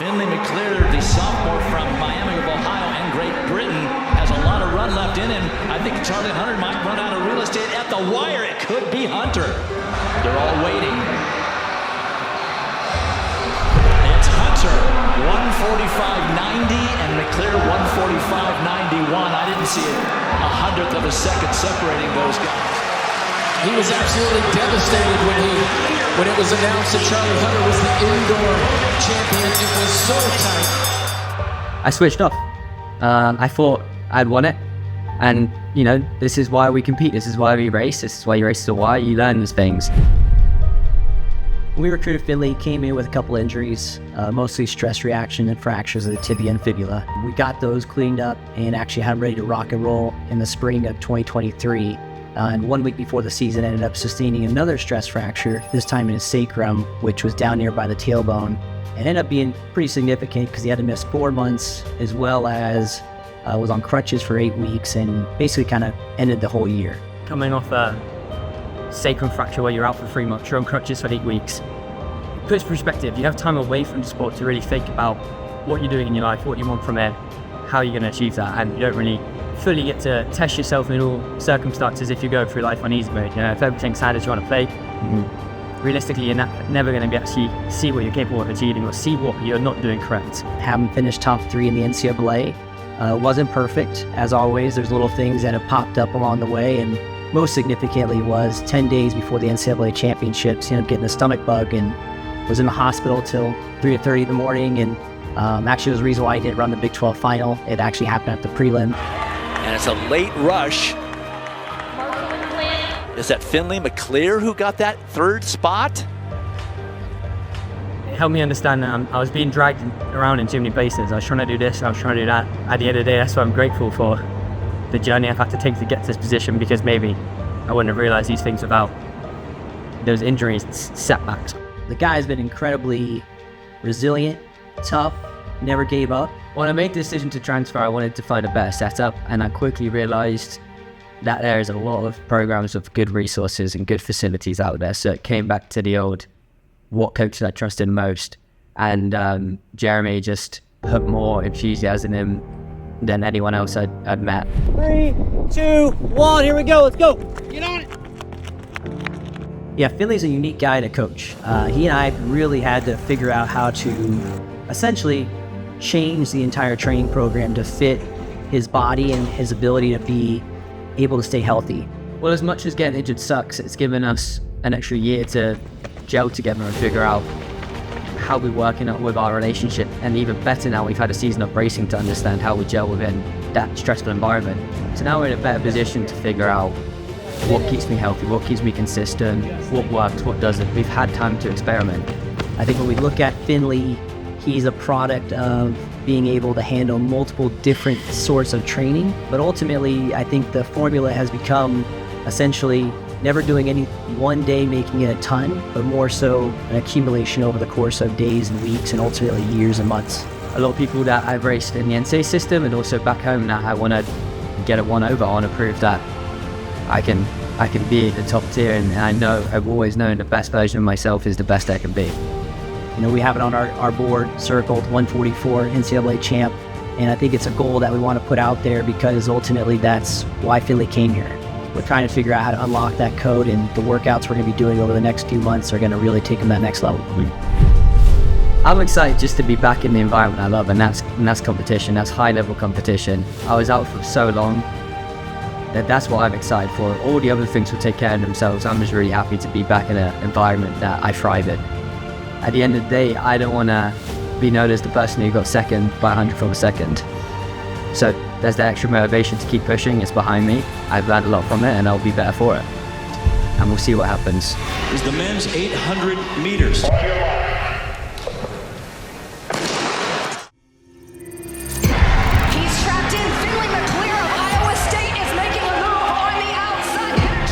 Finley Mclear, the sophomore from Miami of Ohio and Great Britain, has a lot of run left in him. I think Charlie Hunter might run out of real estate at the wire. It could be Hunter. They're all waiting. It's Hunter, 145.90, and Mclear, 145.91. I didn't see a hundredth of a second separating those guys. He was absolutely devastated when it was announced that Charlie Hunter was the indoor champion. It was so tight. I switched off. I thought I'd won it. And, you know, this is why we compete. This is why we race. This is why you race to why you learn these things. We recruited Finley, came in with a couple injuries, mostly stress reaction and fractures of the tibia and fibula. We got those cleaned up and actually had him ready to rock and roll in the spring of 2023. And 1 week before the season, ended up sustaining another stress fracture, this time in his sacrum, which was down near by the tailbone. And ended up being pretty significant because he had to miss 4 months, as well as was on crutches for 8 weeks, and basically kind of ended the whole year. Coming off a sacrum fracture where you're out for 3 months, you're on crutches for 8 weeks. It puts perspective. You have time away from the sport to really think about what you're doing in your life, what you want from it, how you're going to achieve that, and you don't really fully get to test yourself in all circumstances if you go through life on easy mode. You know, if everything's sad as you want to play, realistically you're never going to be actually see what you're capable of achieving or see what you're not doing correct. Having finished top 3 in the NCAA wasn't perfect. As always, there's little things that have popped up along the way, and most significantly was 10 days before the NCAA Championships, ended up getting a stomach bug and was in the hospital till 3:30 in the morning, and actually was the reason why I didn't run the Big 12 final. It actually happened at the prelim. And it's a late rush. Is that Finley Mclear who got that 3rd spot? It helped me understand that I was being dragged around in too many places. I was trying to do this, I was trying to do that. At the end of the day, that's what I'm grateful for. The journey I've had to take to get to this position, because maybe I wouldn't have realized these things without those injuries, setbacks. The guy's been incredibly resilient, tough, never gave up. When I made the decision to transfer, I wanted to find a better setup, and I quickly realized that there's a lot of programs with good resources and good facilities out there. So it came back to the old, what coaches I trusted most. And Jeremy just put more enthusiasm in him than anyone else I'd met. 3, 2, 1, here we go, let's go. Get on it. Yeah, Finley's a unique guy to coach. He and I really had to figure out how to essentially change the entire training program to fit his body and his ability to be able to stay healthy. Well, as much as getting injured sucks, it's given us an extra year to gel together and figure out how we're working out with our relationship. And even better now, we've had a season of racing to understand how we gel within that stressful environment. So now we're in a better position to figure out what keeps me healthy, what keeps me consistent, what works, what doesn't. We've had time to experiment. I think when we look at Finley, he's a product of being able to handle multiple different sorts of training. But ultimately, I think the formula has become essentially never doing any one day making it a ton, but more so an accumulation over the course of days and weeks and ultimately years and months. A lot of people that I've raced in the NCAA system and also back home now, I want to get a one over. I want to prove that I can be the top tier, and I know I've always known the best version of myself is the best I can be. You know, we have it on our board circled 144 NCAA champ, and I think it's a goal that we want to put out there because ultimately that's why Finley came here. We're trying to figure out how to unlock that code, and the workouts we're going to be doing over the next few months are going to really take him that next level. I'm excited just to be back in the environment I love, and that's competition. That's high level competition. I was out for so long that's what I'm excited for. All the other things will take care of themselves. I'm just really happy to be back in an environment that I thrive in. At the end of the day, I don't want to be known as the person who got second by 100th of a second. So there's the extra motivation to keep pushing. It's behind me. I've learned a lot from it, and I'll be better for it. And we'll see what happens. Is the men's 800 meters. He's trapped in. Finley Mclear of Iowa State is making a move on the outside.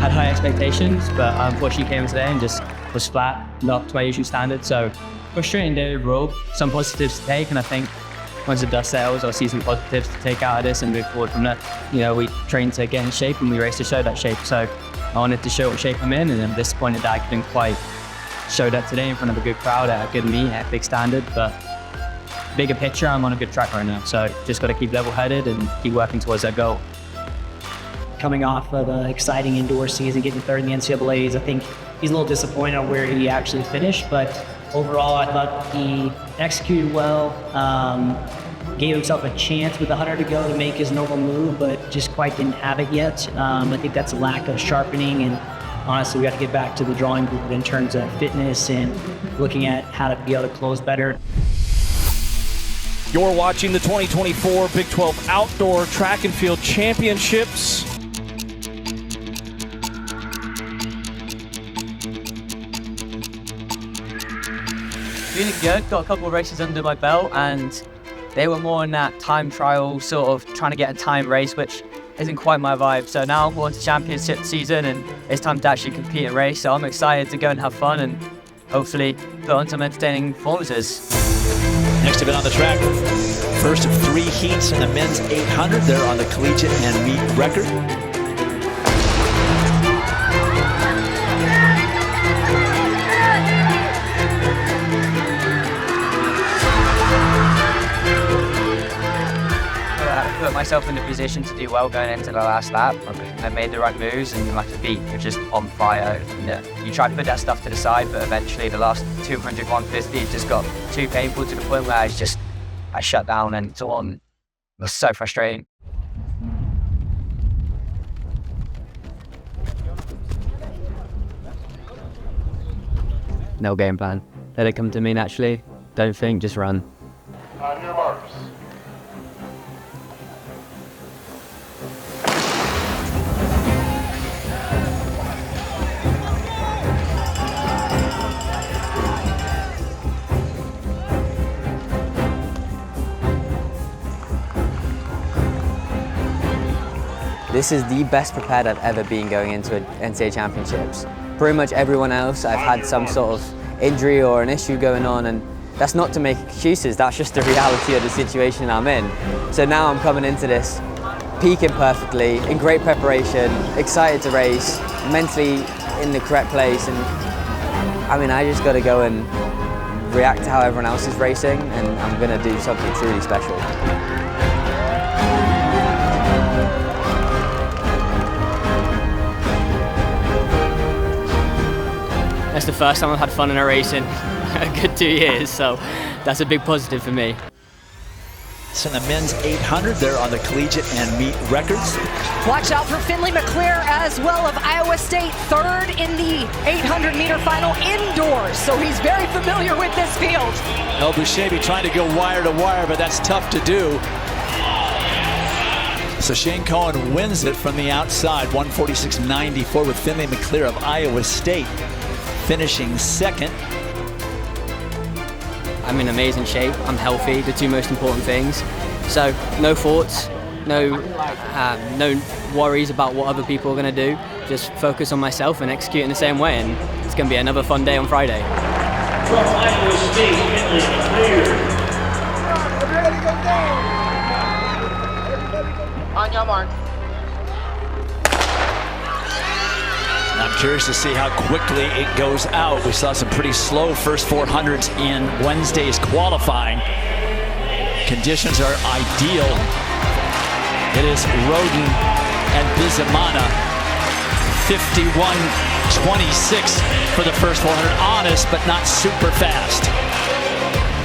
Had high expectations, but unfortunately came today and just was flat, not to my usual standard. So frustrating day overall. Some positives to take, and I think once the dust settles, I'll see some positives to take out of this and move forward from there. You know, we trained to get in shape and we raced to show that shape. So I wanted to show what shape I'm in, and I'm disappointed that I couldn't quite show that today in front of a good crowd at a good meet at a big standard. But bigger picture, I'm on a good track right now. So just got to keep level-headed and keep working towards that goal. Coming off of an exciting indoor season, getting third in the NCAAs, I think he's a little disappointed on where he actually finished, but overall I thought he executed well, gave himself a chance with 100 to go to make his normal move, but just quite didn't have it yet. I think that's a lack of sharpening, and honestly we got to get back to the drawing board in terms of fitness and looking at how to be able to close better. You're watching the 2024 Big 12 Outdoor Track and Field Championships. Feeling good, got a couple of races under my belt, and they were more in that time trial, sort of trying to get a time race, which isn't quite my vibe. So now I'm on to championship season and it's time to actually compete and race. So I'm excited to go and have fun and hopefully put on some entertaining performances. Next event on the track, first of 3 heats in the men's 800. They're on the collegiate and meet record. Put myself in the position to do well going into the last lap. I made the right moves and my feet were just on fire. You try to put that stuff to the side, but eventually the last 200, 150 it just got too painful to the point where I shut down and so on. It was so frustrating. No game plan. Let it come to me naturally. Don't think, just run. On your marks. This is the best prepared I've ever been going into NCAA Championships. Pretty much everyone else, I've had some sort of injury or an issue going on, and that's not to make excuses, that's just the reality of the situation I'm in. So now I'm coming into this peaking perfectly, in great preparation, excited to race, mentally in the correct place, and I mean, I just got to go and react to how everyone else is racing, and I'm going to do something truly special. That's the first time I've had fun in a race in a good 2 years, so that's a big positive for me. It's in the men's 800. They're on the collegiate and meet records. Watch out for Finley Mclear as well of Iowa State, third in the 800-meter final indoors, so he's very familiar with this field. El Boucher trying to go wire to wire, but that's tough to do. So Shane Cohen wins it from the outside, 146.94 with Finley Mclear of Iowa State finishing second. I'm in amazing shape, I'm healthy, the two most important things. So no thoughts, no worries about what other people are going to do. Just focus on myself and execute in the same way, and it's going to be another fun day on Friday. From Iowa State, Finley Mclear. On your mark. I'm curious to see how quickly it goes out. We saw some pretty slow first 400s in Wednesday's qualifying. Conditions are ideal. It is Roden and Bizimana. 51.26 for the first 400. Honest, but not super fast.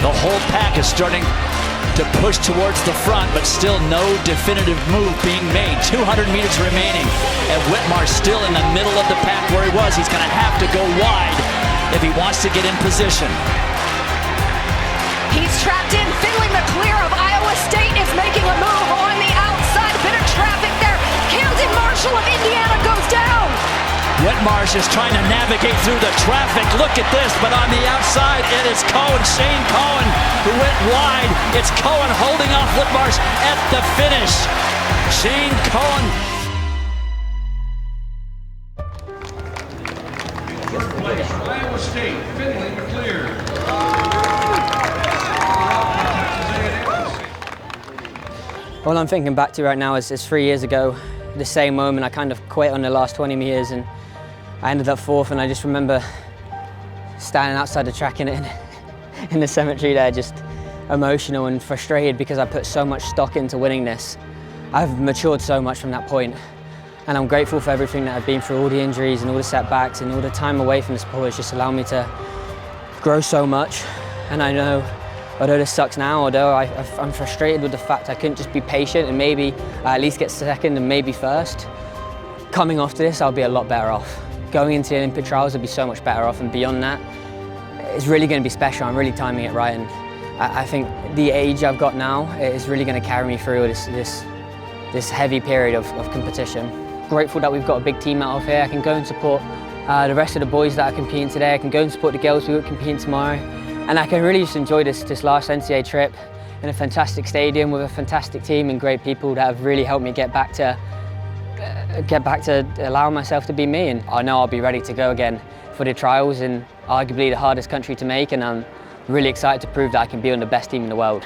The whole pack is starting to push towards the front, but still no definitive move being made. 200 meters remaining, and Whitmar still in the middle of the pack where he was. He's going to have to go wide if he wants to get in position. He's trapped in. Finley Mclear of Iowa State is making a move on the outside. A bit of traffic there. Camden Marshall of Indiana goes down. Whitmar's just trying to navigate through the traffic. Look at this, but on the outside it is Cohen, Shane Cohen, who went wide. It's Cohen holding off Whitmar's at the finish. Shane Cohen. Iowa State, Finley Mclear. All I'm thinking back to right now is 3 years ago, the same moment I kind of quit on the last 20 meters, and I ended up 4th, and I just remember standing outside the track in the cemetery there, just emotional and frustrated because I put so much stock into winning this. I've matured so much from that point, and I'm grateful for everything that I've been through, all the injuries and all the setbacks and all the time away from the sport. It's just allowed me to grow so much. And I know, although this sucks now, although I'm frustrated with the fact I couldn't just be patient and maybe at least get 2nd and maybe 1st, coming off to this, I'll be a lot better off. Going into the Olympic trials, I'll be so much better off, and beyond that, it's really going to be special. I'm really timing it right, and I think the age I've got now is really going to carry me through this heavy period of competition. Grateful that we've got a big team out of here. I can go and support the rest of the boys that are competing today. I can go and support the girls who are competing tomorrow, and I can really just enjoy this last NCAA trip in a fantastic stadium with a fantastic team and great people that have really helped me get back to allowing myself to be me. And I know I'll be ready to go again for the trials in arguably the hardest country to make, and I'm really excited to prove that I can be on the best team in the world.